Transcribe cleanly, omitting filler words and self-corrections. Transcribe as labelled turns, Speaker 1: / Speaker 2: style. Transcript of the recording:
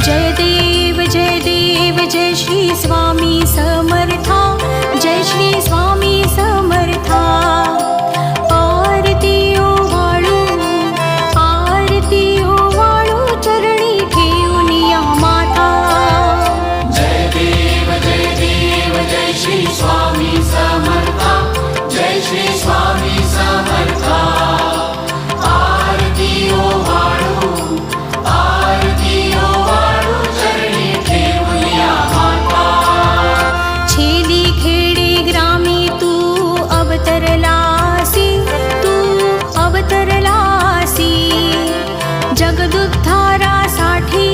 Speaker 1: जय देव जय श्री स्वामी समर्था, जय श्री स्वामी समर्था। आरती ओवाळू चरणी ठेवूनिया माता।
Speaker 2: जय देव जय श्री स्वामी समर्था, जय श्री स्वामी समर्था। आरती ओवाळू चरणी ठेवूनिया माता।
Speaker 1: छेली खेडे ग्रामी तू अवतरलासी, जगदुद्धारासाठी